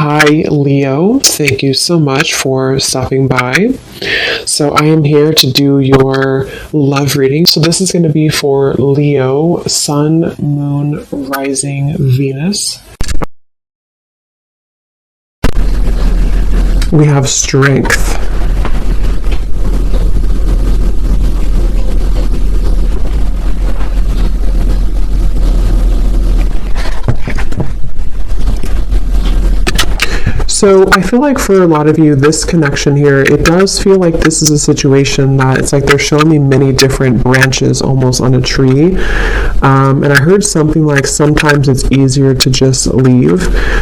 Hi, Leo. Thank you so much for stopping by. So, I am here to do your love reading. So, this is going to be for Leo, Sun, Moon, Rising, Venus. We have Strength. So I feel like for a lot of you, this connection here, it does feel like this is a situation that it's like they're showing me many different branches almost on a tree. And I heard something like sometimes it's easier to just leave.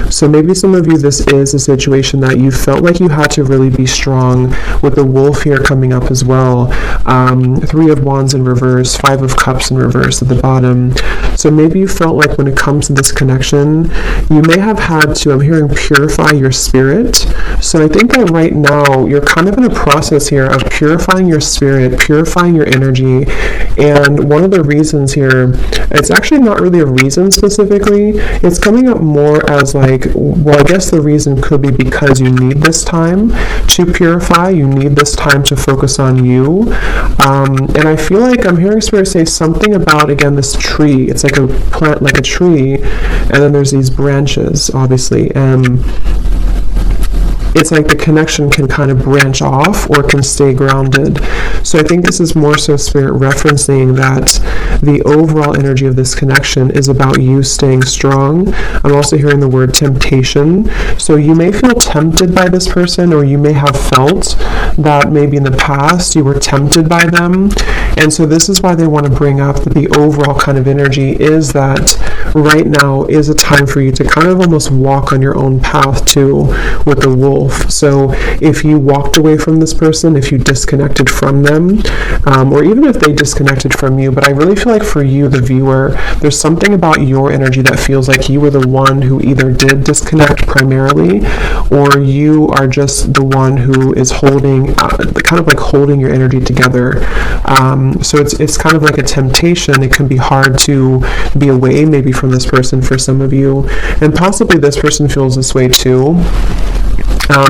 So maybe some of you, this is a situation that you felt like you had to really be strong with the wolf here coming up as well. 3 of Wands in reverse, 5 of Cups in reverse at the bottom. So maybe you felt like when it comes to this connection, you may have had to, I'm hearing, purify your spirit. So I think that right now you're kind of in a process here of purifying your spirit, purifying your energy. And one of the reasons here, it's actually not really a reason specifically. It's coming up more as like, well, I guess the reason could be because you need this time to purify. You need this time to focus on you. And I feel like I'm hearing Spirit say something about, again, this tree. It's like a plant, like a tree, and then there's these branches, obviously. And it's like the connection can kind of branch off or can stay grounded. So I think this is more so Spirit referencing that the overall energy of this connection is about you staying strong. I'm also hearing the word temptation. So you may feel tempted by this person, or you may have felt that maybe in the past you were tempted by them. And so this is why they want to bring up that the overall kind of energy is that right now is a time for you to kind of almost walk on your own path too with the wolf. So if you walked away from this person, if you disconnected from them, or even if they disconnected from you, but I really feel like for you, the viewer, there's something about your energy that feels like you were the one who either did disconnect primarily, or you are just the one who is holding, kind of like holding your energy together. So it's kind of like a temptation. It can be hard to be away maybe from this person for some of you, and possibly this person feels this way too.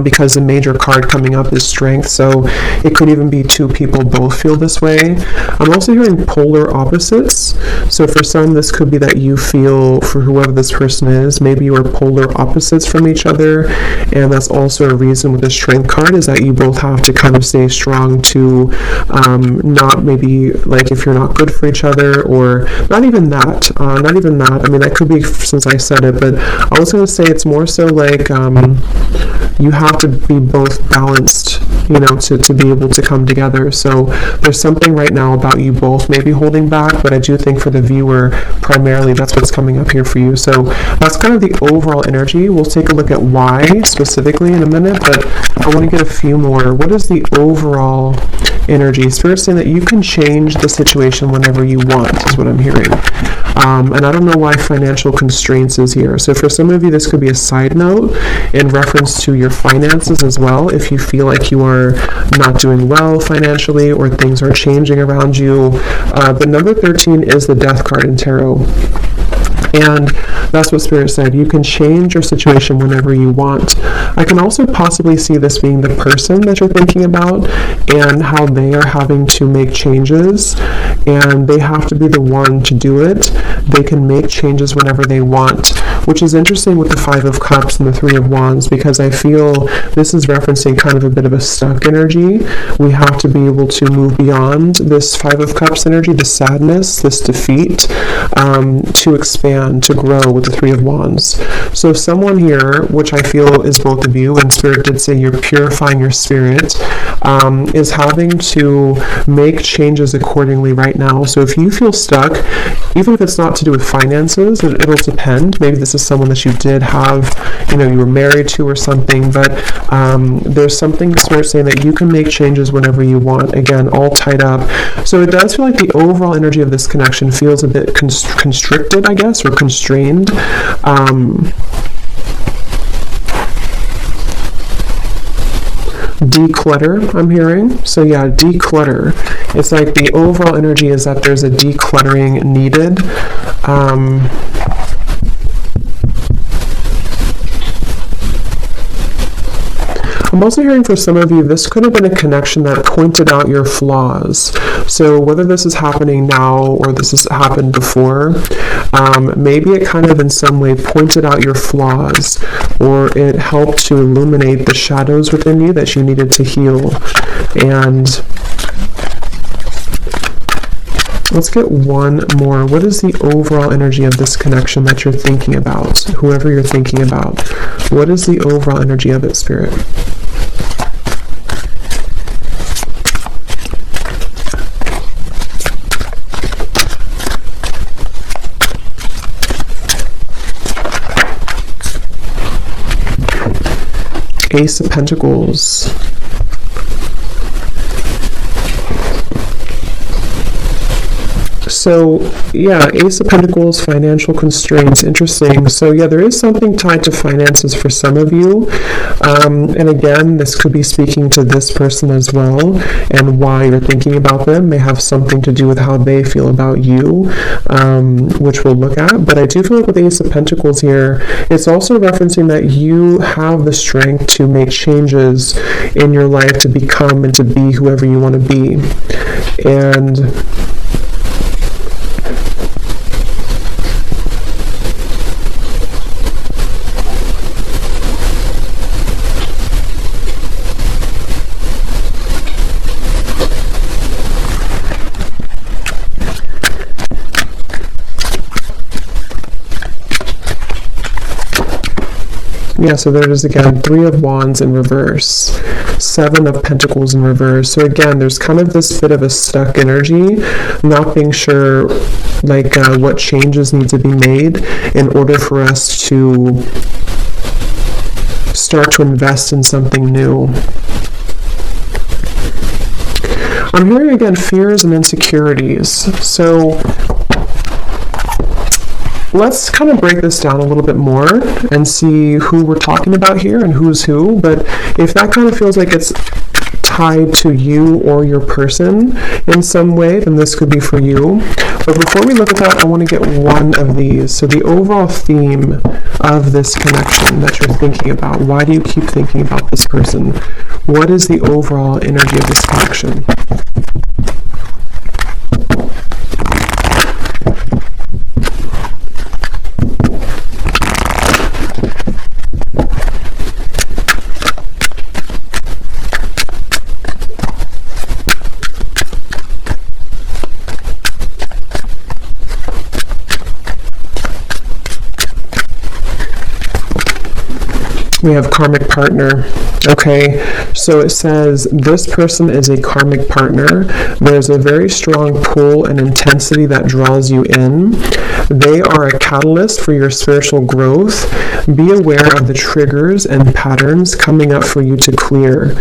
Because the major card coming up is Strength, so it could even be 2 people both feel this way. I'm also hearing polar opposites. So for some, this could be that you feel, for whoever this person is, maybe you are polar opposites from each other, and that's also a reason with the Strength card is that you both have to kind of stay strong to not maybe, like if you're not good for each other, or not even that. I mean, that could be since I said it, but I was going to say it's more so like you have to be both balanced, to be able to come together. So there's something right now about you both maybe holding back, but I do think for the viewer, primarily that's what's coming up here for you. So that's kind of the overall energy. We'll take a look at why specifically in a minute, but I want to get a few more. What is the overall energy? Spirit's saying that you can change the situation whenever you want, is what I'm hearing. And I don't know why financial constraints is here. So for some of you, this could be a side note in reference to your finances as well. If you feel like you are not doing well financially, or things are changing around you. But number 13 is the Death card in Tarot. And that's what Spirit said. You can change your situation whenever you want. I can also possibly see this being the person that you're thinking about and how they are having to make changes, and they have to be the one to do it. They can make changes whenever they want, which is interesting with the 5 of Cups and the 3 of Wands, because I feel this is referencing kind of a bit of a stuck energy. We have to be able to move beyond this 5 of Cups energy, the sadness, this defeat, to expand, to grow with the 3 of Wands. So someone here, which I feel is both of you, and Spirit did say you're purifying your spirit, is having to make changes accordingly right now. So if you feel stuck, even if it's not to do with finances, it'll depend. Maybe this is someone that you did have, you were married to or something, but there's something Spirit saying that you can make changes whenever you want, again, all tied up. So it does feel like the overall energy of this connection feels a bit constricted, I guess, or constrained. Declutter, I'm hearing. So yeah, declutter. It's like the overall energy is that there's a decluttering needed. I'm also hearing for some of you, this could have been a connection that pointed out your flaws. So whether this is happening now or this has happened before, maybe it kind of in some way pointed out your flaws, or it helped to illuminate the shadows within you that you needed to heal. And let's get one more. What is the overall energy of this connection that you're thinking about? Whoever you're thinking about, what is the overall energy of it, Spirit? Ace of Pentacles. So, yeah, Ace of Pentacles, financial constraints, interesting. So, yeah, there is something tied to finances for some of you. And again, this could be speaking to this person as well, and why you're thinking about them may have something to do with how they feel about you, which we'll look at. But I do feel like with the Ace of Pentacles here, it's also referencing that you have the strength to make changes in your life to become and to be whoever you want to be. And yeah, so there it is again, 3 of Wands in reverse, 7 of Pentacles in reverse. So again, there's kind of this bit of a stuck energy, not being sure like what changes need to be made in order for us to start to invest in something new. I'm hearing again fears and insecurities. So let's kind of break this down a little bit more and see who we're talking about here and who's who. But if that kind of feels like it's tied to you or your person in some way, then this could be for you. But before we look at that, I want to get one of these. So the overall theme of this connection that you're thinking about, why do you keep thinking about this person? What is the overall energy of this connection? We have karmic partner. Okay, so it says this person is a karmic partner. There's a very strong pull and intensity that draws you in. They are a catalyst for your spiritual growth. Be aware of the triggers and patterns coming up for you to clear.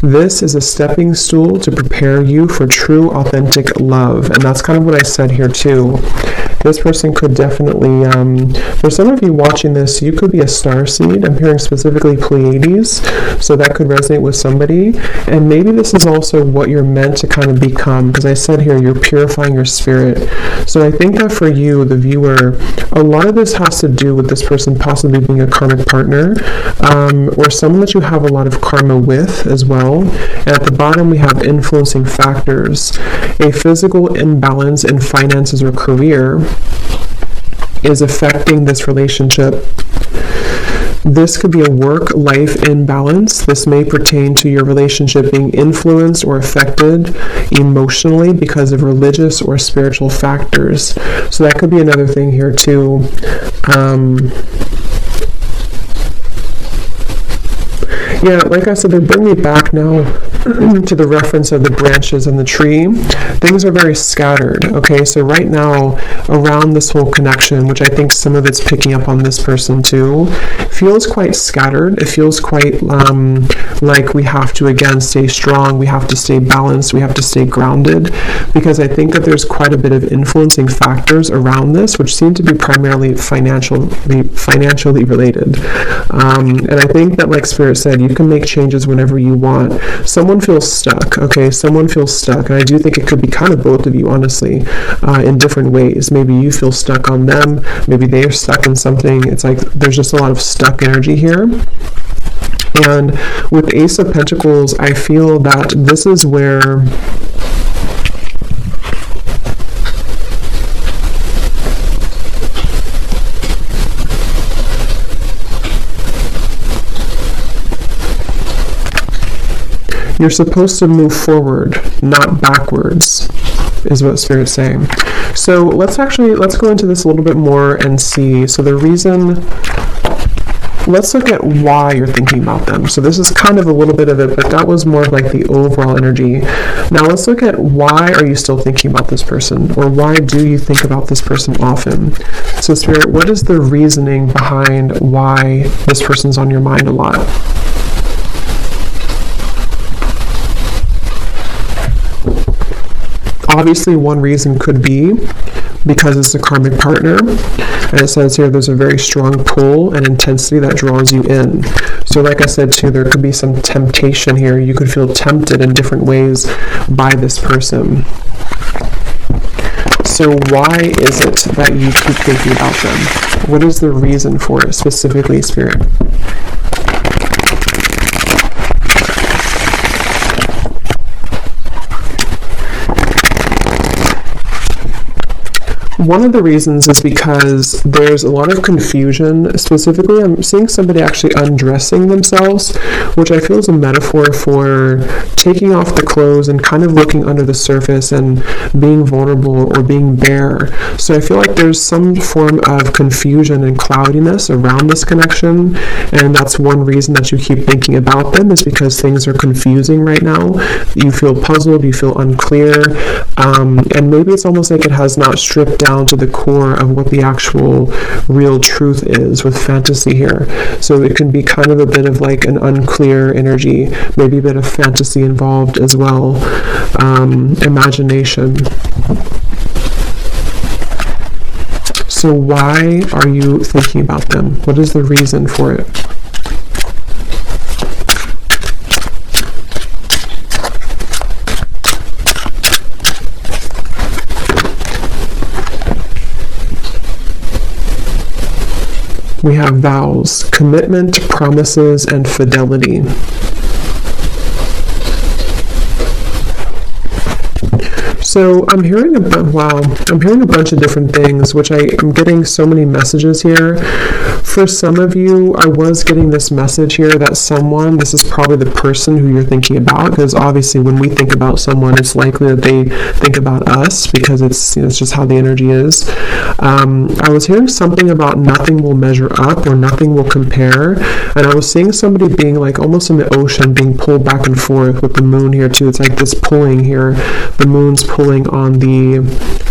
This is a stepping stool to prepare you for true, authentic love. And that's kind of what I said here too. This person could definitely, for some of you watching this, you could be a starseed. I'm hearing specifically Pleiades, so that could resonate with somebody. And maybe this is also what you're meant to kind of become, because I said here, you're purifying your spirit. So I think that for you, the viewer, a lot of this has to do with this person possibly being a karmic partner, or someone that you have a lot of karma with as well. And at the bottom, we have influencing factors. A physical imbalance in finances or career is affecting this relationship. This could be a work-life imbalance. This may pertain to your relationship being influenced or affected emotionally because of religious or spiritual factors. So that could be another thing here too. Yeah, like I said, they bring me back now to the reference of the branches and the tree. Things are very scattered, okay? So right now, around this whole connection, which I think some of it's picking up on this person too, feels quite scattered. It feels quite like we have to, again, stay strong. We have to stay balanced. We have to stay grounded, because I think that there's quite a bit of influencing factors around this, which seem to be primarily financially related. And I think that, like Spirit said, you can make changes whenever you want. Someone feels stuck, okay? Someone feels stuck, and I do think it could be kind of both of you, honestly, in different ways. Maybe you feel stuck on them, maybe they are stuck in something. It's like there's just a lot of stuck energy here. And with Ace of Pentacles, I feel that this is where you're supposed to move forward, not backwards, is what Spirit's saying. So let's go into this a little bit more and see. So the reason, let's look at why you're thinking about them. So this is kind of a little bit of it, but that was more of like the overall energy. Now let's look at why are you still thinking about this person, or why do you think about this person often? So Spirit, what is the reasoning behind why this person's on your mind a lot? Obviously, one reason could be because it's a karmic partner, and it says here there's a very strong pull and intensity that draws you in. So like I said too, there could be some temptation here. You could feel tempted in different ways by this person. So why is it that you keep thinking about them? What is the reason for it specifically, Spirit? One of the reasons is because there's a lot of confusion. Specifically, I'm seeing somebody actually undressing themselves, which I feel is a metaphor for taking off the clothes and kind of looking under the surface and being vulnerable or being bare. So I feel like there's some form of confusion and cloudiness around this connection, and that's one reason that you keep thinking about them, is because things are confusing right now. You feel puzzled, you feel unclear, and maybe it's almost like it has not stripped down to the core of what the actual real truth is with fantasy here. So it can be kind of a bit of like an unclear energy, maybe a bit of fantasy involved as well, imagination. So why are you thinking about them? What is the reason for it? We have vows, commitment, promises, and fidelity. So I'm hearing a bunch of different things, which I'm getting so many messages here. For some of you, I was getting this message here that this is probably the person who you're thinking about, because obviously when we think about someone, it's likely that they think about us, because it's just how the energy is. I was hearing something about nothing will measure up or nothing will compare, and I was seeing somebody being like almost in the ocean, being pulled back and forth with the moon here too. It's like this pulling here. The moon's pulling on the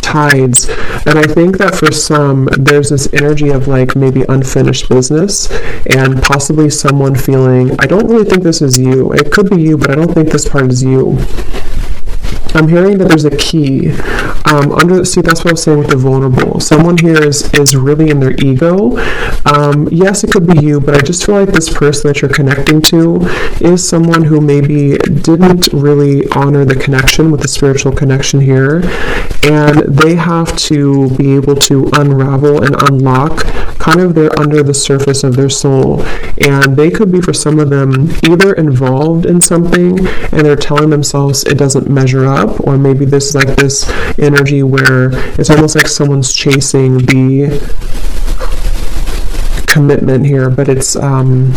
tides, and I think that for some there's this energy of like maybe unfinished business, and possibly someone feeling, I don't really think this is you. It could be you, but I don't think this part is you. I'm hearing that there's a key see, that's what I was saying with the vulnerable. Someone here is really in their ego. Yes, it could be you, but I just feel like this person that you're connecting to is someone who maybe didn't really honor the connection with the spiritual connection here, and they have to be able to unravel and unlock kind of their under the surface of their soul. And they could be, for some of them, either involved in something and they're telling themselves it doesn't measure up, or maybe this is like this energy where it's almost like someone's chasing the commitment here, but it's I'm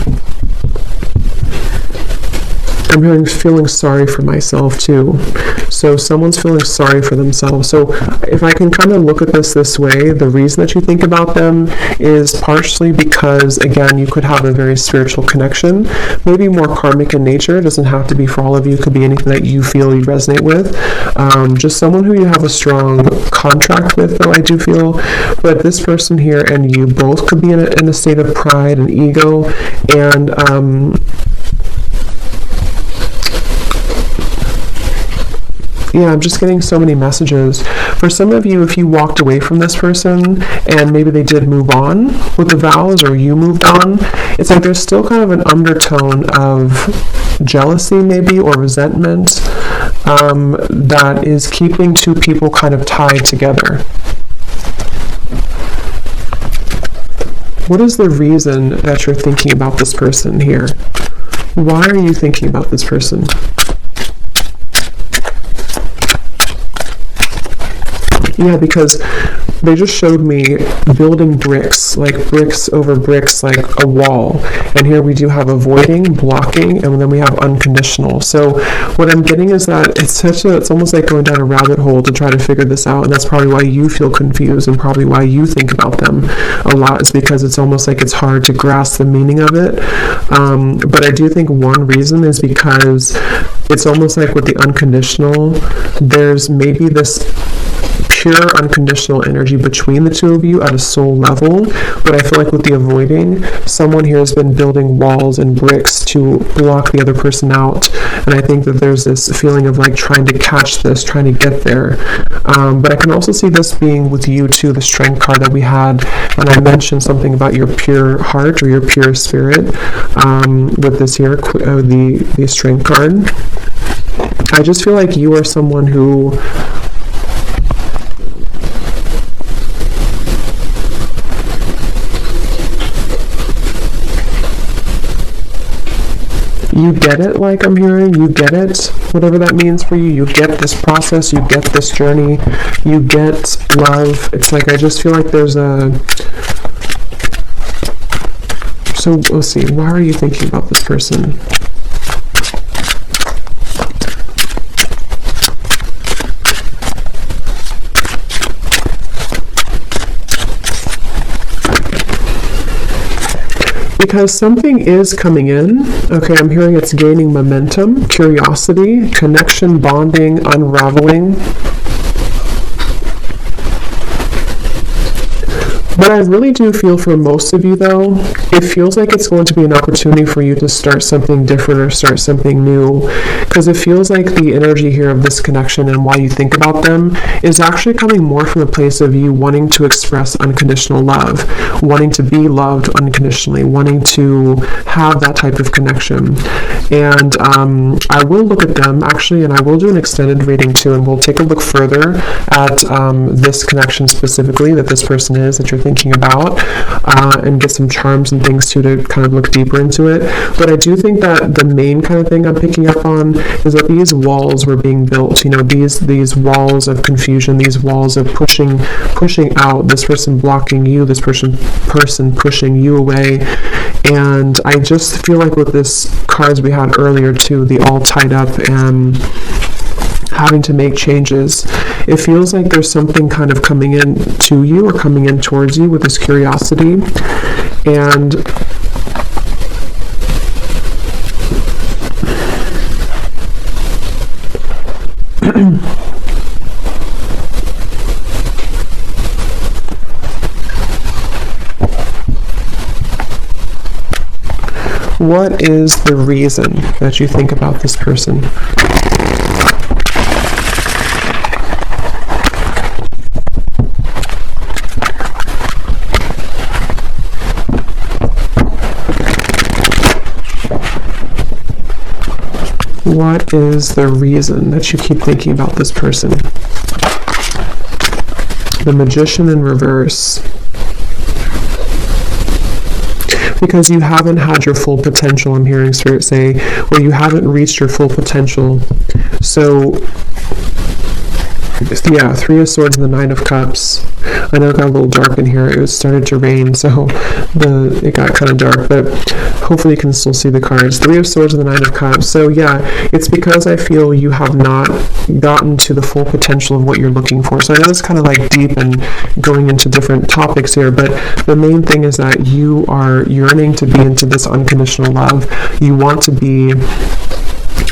feeling sorry for myself too. So someone's feeling sorry for themselves. So if I can kind of look at this way, the reason that you think about them is partially because, again, you could have a very spiritual connection, maybe more karmic in nature. It doesn't have to be for all of you. It could be anything that you feel you resonate with. Just someone who you have a strong contract with, though, I do feel. But this person here and you both could be in a state of pride and ego, and yeah, I'm just getting so many messages. For some of you, if you walked away from this person and maybe they did move on with the vows, or you moved on, it's like there's still kind of an undertone of jealousy maybe, or resentment that is keeping two people kind of tied together. What is the reason that you're thinking about this person here? Why are you thinking about this person? Yeah, because they just showed me building bricks, like bricks over bricks, like a wall. And here we do have avoiding, blocking, and then we have unconditional. So what I'm getting is that it's almost like going down a rabbit hole to try to figure this out. And that's probably why you feel confused and probably why you think about them a lot, is because it's almost like it's hard to grasp the meaning of it. But I do think one reason is because it's almost like with the unconditional, there's maybe this pure unconditional energy between the two of you at a soul level, but I feel like with the avoiding, someone here has been building walls and bricks to block the other person out, and I think that there's this feeling of like trying to catch this, trying to get there, but I can also see this being with you too, the strength card that we had, and I mentioned something about your pure heart or your pure spirit with this here, the strength card. I just feel like you are someone who you get it, like I'm hearing, you get it, whatever that means for you, you get this process, you get this journey, you get love. It's like, I just feel like there's so let's see, why are you thinking about this person? Because something is coming in. Okay, I'm hearing it's gaining momentum, curiosity, connection, bonding, unraveling. But I really do feel for most of you, though, it feels like it's going to be an opportunity for you to start something different or start something new, because it feels like the energy here of this connection and why you think about them is actually coming more from a place of you wanting to express unconditional love, wanting to be loved unconditionally, wanting to have that type of connection. And I will look at them, actually, and I will do an extended reading, too, and we'll take a look further at this connection specifically that this person is, that you're thinking about, and get some charms and things too to kind of look deeper into it. But I do think that the main kind of thing I'm picking up on is that these walls were being built, you know, these walls of confusion, these walls of pushing out, this person blocking you, this person pushing you away. And I just feel like with this cards we had earlier too, the all tied up and having to make changes, it feels like there's something kind of coming in to you or coming in towards you with this curiosity. And what is the reason that you think about this person? What is the reason that you keep thinking about this person? The Magician in reverse. Because you haven't had your full potential, I'm hearing Spirit say, or you haven't reached your full potential. So, yeah, Three of Swords and the Nine of Cups. I know it got a little dark in here. It started to rain, so it got kind of dark, but hopefully you can still see the cards. Three of Swords and the Nine of Cups. So yeah, it's because I feel you have not gotten to the full potential of what you're looking for. So I know it's kind of like deep and going into different topics here, but the main thing is that you are yearning to be into this unconditional love. You want to be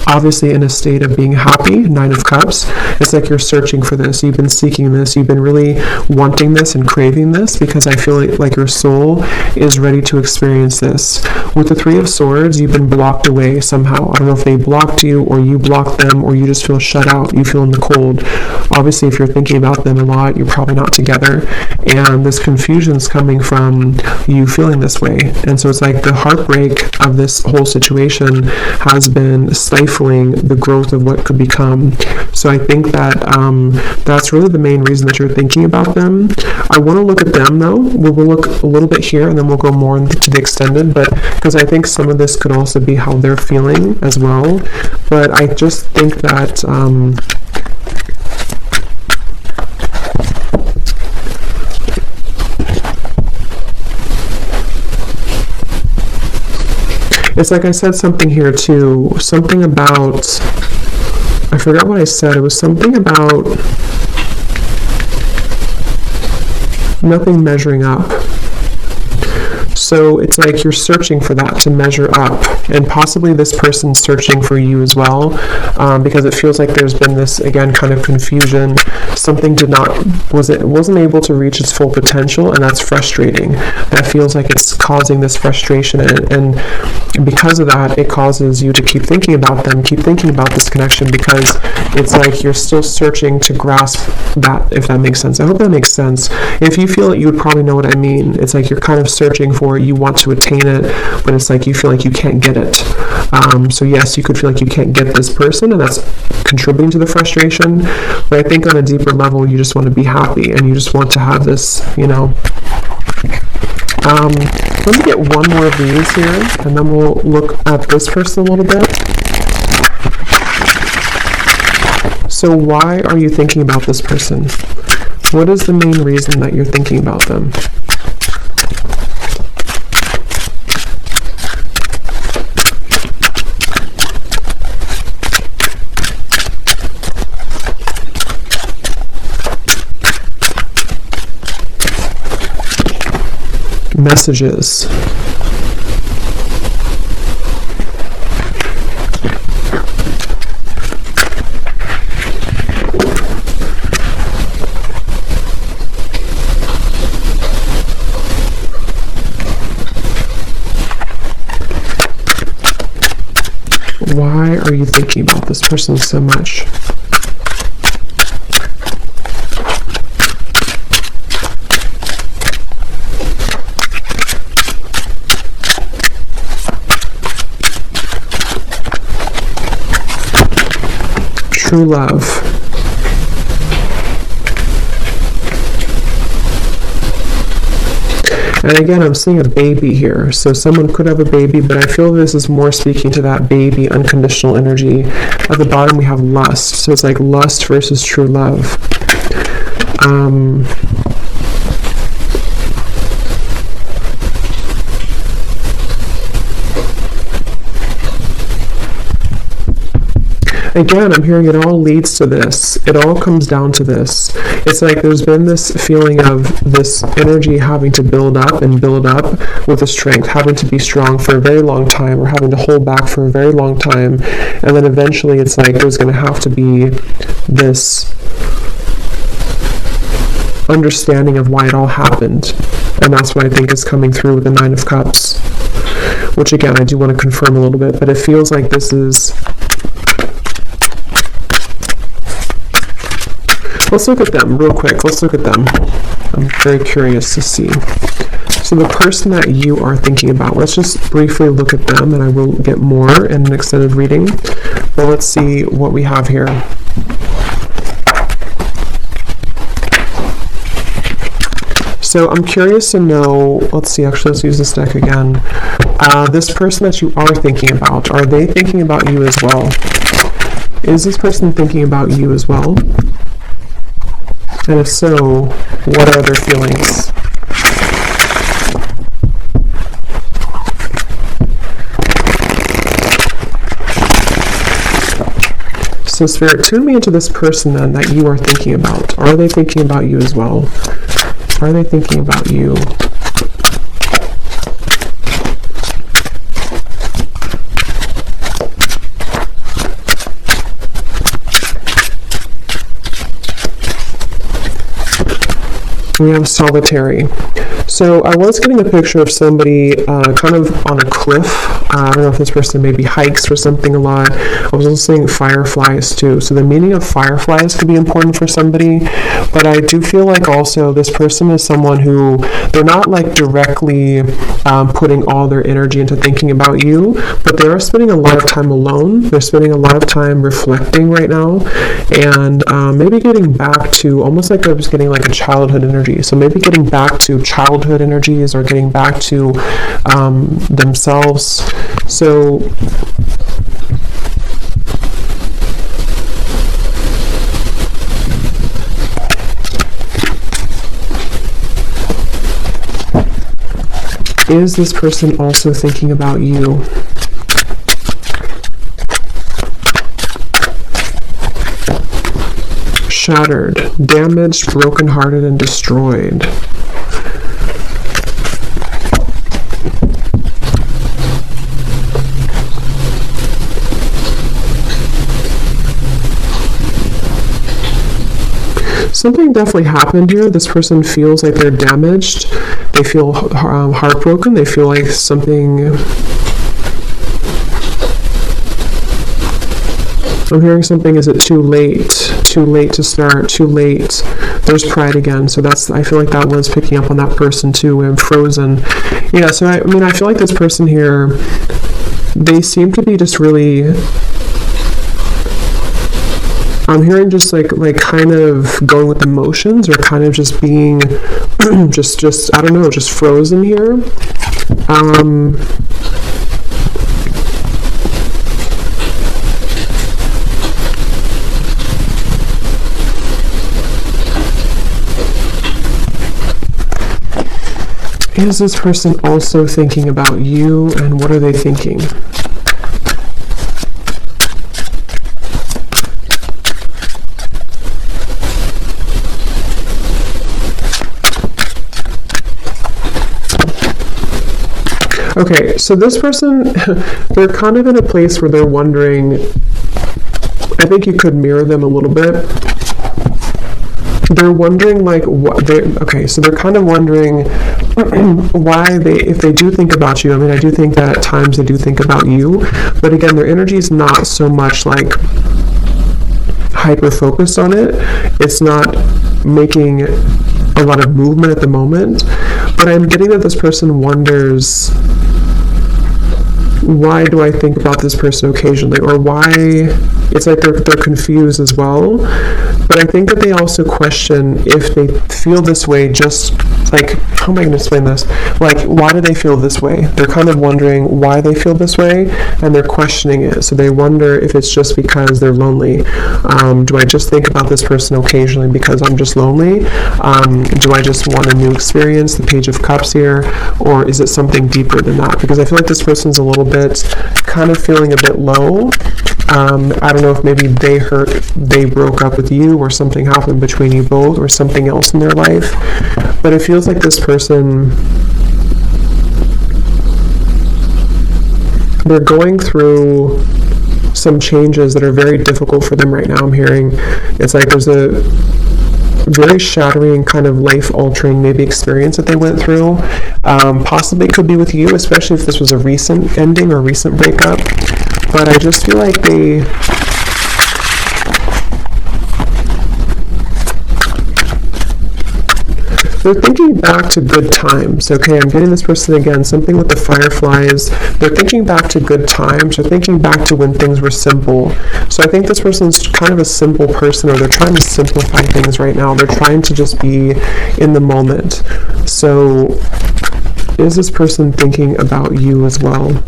obviously in a state of being happy. Nine of Cups. It's like you're searching for this. You've been seeking this. You've been really wanting this and craving this, because I feel like your soul is ready to experience this. With the Three of Swords, you've been blocked away somehow. I don't know if they blocked you or you blocked them, or you just feel shut out. You feel in the cold. Obviously, if you're thinking about them a lot, you're probably not together. And this confusion is coming from you feeling this way. And so it's like the heartbreak of this whole situation has been stifled stifling the growth of what could become. So I think that that's really the main reason that you're thinking about them. I want to look at them though. We'll look a little bit here and then we'll go more into the extended, but because I think some of this could also be how they're feeling as well. But I just think that it's like I said something here too, something about, I forgot what I said, it was something about nothing measuring up. So it's like you're searching for that to measure up, and possibly this person's searching for you as well, because it feels like there's been this, again, kind of confusion. Something wasn't able to reach its full potential, and that's frustrating. That feels like it's causing this frustration, and because of that, it causes you to keep thinking about them, keep thinking about this connection, because it's like you're still searching to grasp that, if that makes sense. I hope that makes sense. If you feel it, you would probably know what I mean. It's like you're kind of searching for it, you want to attain it, but it's like you feel like you can't get it. So yes, you could feel like you can't get this person, and that's contributing to the frustration. But I think on a deeper level, you just want to be happy, and you just want to have this, you know. Let me get one more of these here, and then we'll look at this person a little bit. So why are you thinking about this person? What is the main reason that you're thinking about them? Messages. Why are you thinking about this person so much? True love. And again, I'm seeing a baby here. So someone could have a baby, but I feel this is more speaking to that baby, unconditional energy. At the bottom, we have lust. So it's like lust versus true love. Again, I'm hearing it all leads to this. It all comes down to this. It's like there's been this feeling of this energy having to build up with the strength, having to be strong for a very long time, or having to hold back for a very long time. And then eventually it's like there's going to have to be this understanding of why it all happened. And that's what I think is coming through with the Nine of Cups. Which again, I do want to confirm a little bit, but it feels like this is... Let's look at them real quick. Let's look at them. I'm very curious to see. So the person that you are thinking about, let's just briefly look at them, and I will get more in an extended reading. But let's see what we have here. So I'm curious to know, let's see, actually, let's use this deck again. This person that you are thinking about, are they thinking about you as well? Is this person thinking about you as well? And if so, what are their feelings? So Spirit, tune me into this person then that you are thinking about. Are they thinking about you as well? Are they thinking about you? We have solitary. So I was getting a picture of somebody kind of on a cliff. I don't know if this person maybe hikes or something a lot. I was also seeing fireflies too. So the meaning of fireflies could be important for somebody, but I do feel like also this person is someone who, they're not like directly putting all their energy into thinking about you, but they are spending a lot of time alone. They're spending a lot of time reflecting right now, and maybe getting back to almost like they're just getting like a childhood energy. So maybe getting back to childhood energies or getting back to themselves. So is this person also thinking about you? Shattered, damaged, brokenhearted, and destroyed. Something definitely happened here. This person feels like they're damaged. They feel heartbroken. They feel like something... I'm hearing something, is it too late? Too late to start, too late. There's pride again. So that's, I feel like that was picking up on that person too. I'm frozen. Yeah, so I mean, I feel like this person here, they seem to be just really... I'm hearing just like kind of going with emotions, or kind of just being just I don't know, just frozen here. Is this person also thinking about you, and what are they thinking? Okay, so this person, they're kind of in a place where they're wondering, I think you could mirror them a little bit. They're wondering like what they, okay, so they're kind of wondering why they, if they do think about you, I mean, I do think that at times they do think about you, but again, their energy is not so much like hyper focused on it. It's not making a lot of movement at the moment, but I'm getting that this person wonders, why do I think about this person occasionally, or why, it's like they're confused as well. But I think that they also question if they feel this way, just like, how am I going to explain this? Like, why do they feel this way? They're kind of wondering why they feel this way, and they're questioning it. So they wonder if it's just because they're lonely. Do I just think about this person occasionally because I'm just lonely? Do I just want a new experience, the Page of Cups here? Or is it something deeper than that? Because I feel like this person's a little bit, kind of feeling a bit low. I don't know if maybe they broke up with you, or something happened between you both, or something else in their life. But it feels like this person, they're going through some changes that are very difficult for them right now. I'm hearing it's like there's a very shattering, kind of life-altering maybe experience that they went through. Possibly could be with you, especially if this was a recent ending or recent breakup. But I just feel like they're thinking back to good times. Okay, I'm getting this person again, something with the fireflies. They're thinking back to good times. They're thinking back to when things were simple. So I think this person's kind of a simple person, or they're trying to simplify things right now. They're trying to just be in the moment. So is this person thinking about you as well?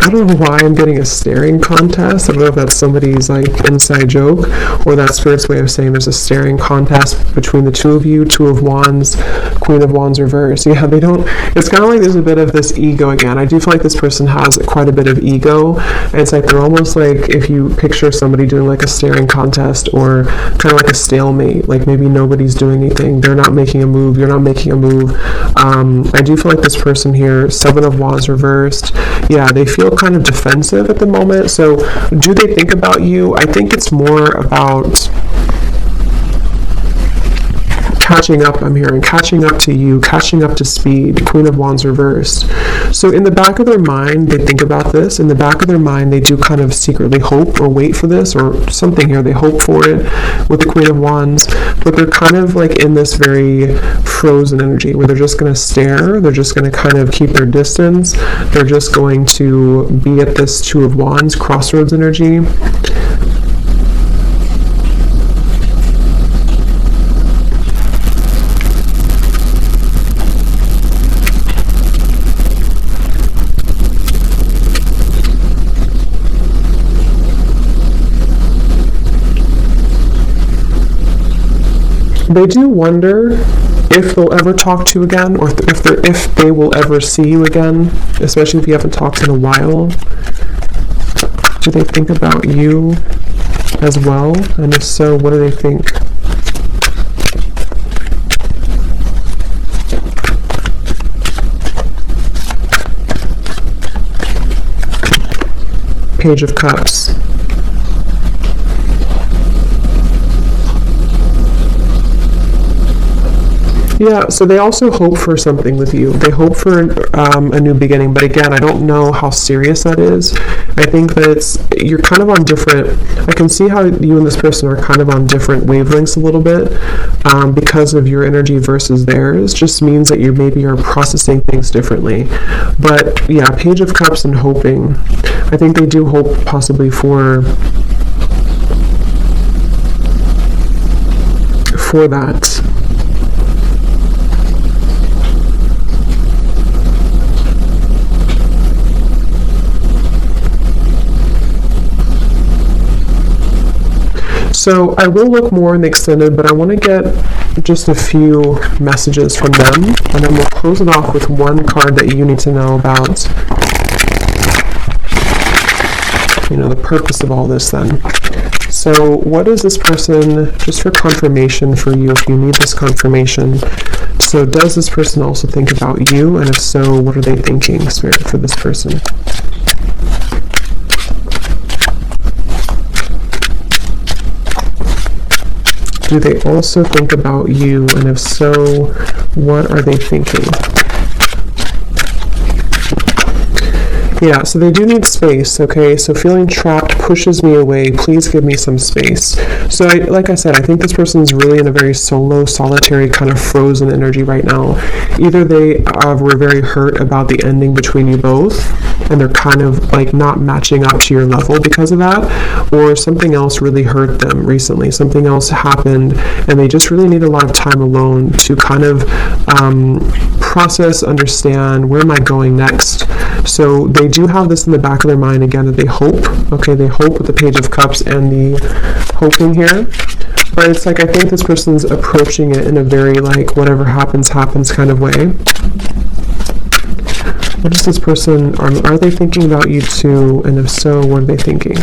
I don't know why I'm getting a staring contest. I don't know if that's somebody's like inside joke, or that's Spirit's way of saying there's a staring contest between the two of you. Two of Wands, Queen of Wands reverse. Yeah, they don't, it's kind of like there's a bit of this ego again. I do feel like this person has quite a bit of ego, and it's like they're almost like, if you picture somebody doing like a staring contest, or kind of like a stalemate, like maybe nobody's doing anything, they're not making a move, you're not making a move. I do feel like this person here, Seven of Wands reversed, yeah, they feel kind of defensive at the moment. So do they think about you? I think it's more about catching up, I'm hearing, catching up to you, catching up to speed, Queen of Wands reversed. So in the back of their mind, they think about this. In the back of their mind, they do kind of secretly hope or wait for this or something here. They hope for it with the Queen of Wands, but they're kind of like in this very frozen energy where they're just going to stare. They're just going to kind of keep their distance. They're just going to be at this Two of Wands crossroads energy. They do wonder if they'll ever talk to you again, or if they will ever see you again, especially if you haven't talked in a while. Do they think about you as well? And if so, what do they think? Page of Cups. Yeah, so they also hope for something with you. They hope for a new beginning, but again, I don't know how serious that is. I think that you're kind of on different, I can see how you and this person are kind of on different wavelengths a little bit because of your energy versus theirs. Just means that you maybe are processing things differently. But yeah, Page of Cups and hoping. I think they do hope possibly for that. So I will look more in the extended, but I want to get just a few messages from them, and then we'll close it off with one card that you need to know about, the purpose of all this then. So what is this person, just for confirmation for you, if you need this confirmation, so does this person also think about you, and if so, what are they thinking, Spirit, for this person? Do they also think about you? And if so, what are they thinking? Yeah, so they do need space, okay? So feeling trapped pushes me away. Please give me some space. So like I said, I think this person is really in a very solo, solitary, kind of frozen energy right now. Either they were very hurt about the ending between you both, and they're kind of like not matching up to your level because of that, or something else really hurt them recently. Something else happened, and they just really need a lot of time alone to kind of process, understand, where am I going next? So they do have this in the back of their mind again, that they hope. Okay, they hope with the Page of Cups and the hoping here. But it's like, I think this person's approaching it in a very like, whatever happens, happens kind of way. What is this person, are they thinking about you too? And if so, what are they thinking?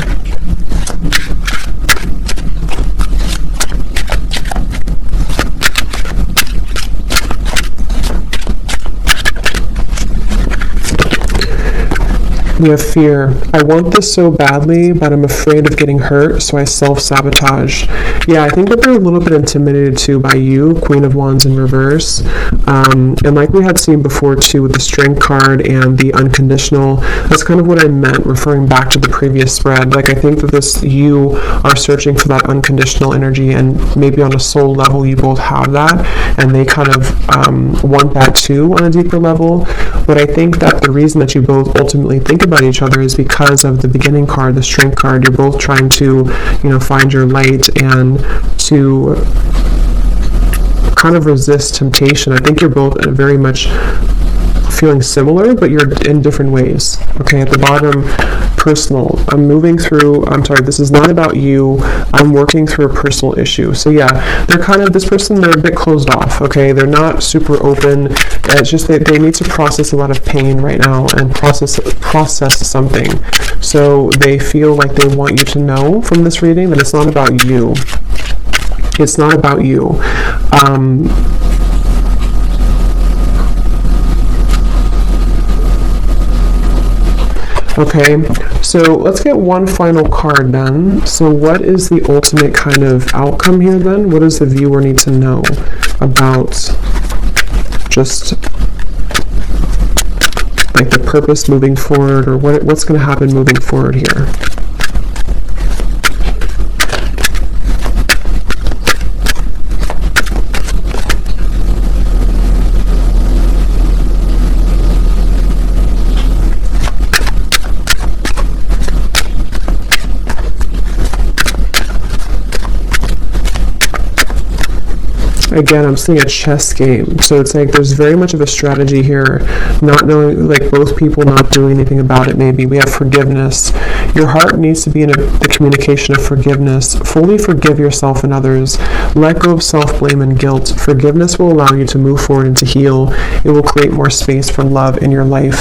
We have fear. I want this so badly, but I'm afraid of getting hurt, so I self-sabotage. Yeah, I think that they're a little bit intimidated too by you, Queen of Wands in reverse. And like we had seen before too with the Strength card and the unconditional, that's kind of what I meant referring back to the previous spread. Like I think that you are searching for that unconditional energy, and maybe on a soul level you both have that, and they kind of want that too on a deeper level. But I think that the reason that you both ultimately think about each other is because of the beginning card, the Strength card. You're both trying to, find your light and to kind of resist temptation. I think you're both very much feeling similar, but you're in different ways. Okay, at the bottom, personal. This is not about you. I'm working through a personal issue. So yeah, they're kind of, this person, they're a bit closed off, okay? They're not super open. It's just that they need to process a lot of pain right now and process something. So they feel like they want you to know from this reading that it's not about you. It's not about you. Okay, so let's get one final card then. So what is the ultimate kind of outcome here then? What does the viewer need to know about just like the purpose moving forward, or what's going to happen moving forward here? Again, I'm seeing a chess game. So it's like there's very much of a strategy here, not knowing, like both people not doing anything about it maybe. We have forgiveness. Your heart needs to be in the communication of forgiveness. Fully forgive yourself and others. Let go of self-blame and guilt. Forgiveness will allow you to move forward and to heal. It will create more space for love in your life.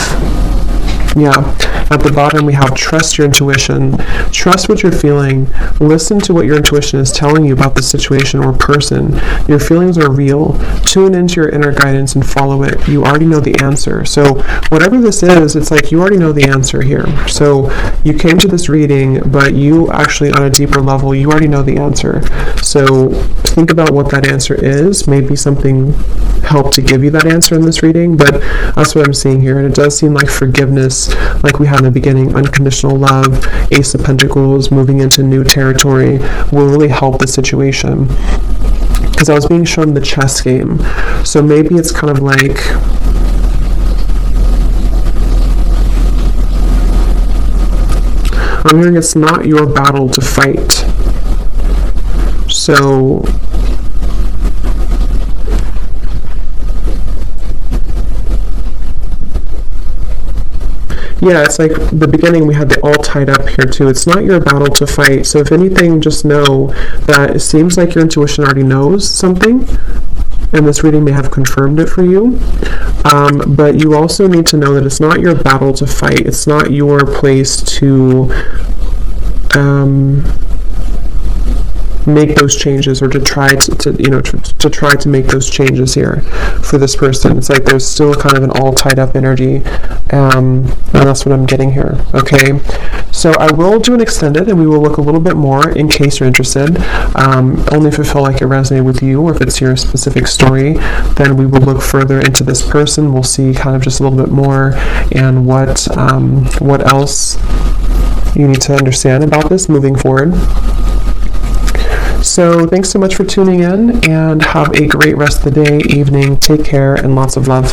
Yeah. At the bottom, we have trust your intuition. Trust what you're feeling. Listen to what your intuition is telling you about the situation or person. Your feelings are real. Tune into your inner guidance and follow it. You already know the answer. So whatever this is, it's like you already know the answer here. So you came to this reading, but you actually, on a deeper level, you already know the answer. So think about what that answer is. Maybe something helped to give you that answer in this reading, but that's what I'm seeing here. And it does seem like forgiveness, like we had in the beginning, unconditional love, Ace of Pentacles, moving into new territory, will really help the situation. Because I was being shown the chess game. So maybe it's kind of like, I'm hearing it's not your battle to fight. So yeah, it's like the beginning, we had the all tied up here too. It's not your battle to fight. So if anything, just know that it seems like your intuition already knows something, and this reading may have confirmed it for you. But you also need to know that it's not your battle to fight. It's not your place to make those changes, or to try to try to make those changes here for this person. It's like there's still kind of an all tied up energy, and that's what I'm getting here. Okay, so I will do an extended, and we will look a little bit more in case you're interested. Only if it felt like it resonated with you, or if it's your specific story, then we will look further into this person. We'll see kind of just a little bit more, and what else you need to understand about this moving forward. So thanks so much for tuning in, and have a great rest of the day, evening. Take care, and lots of love.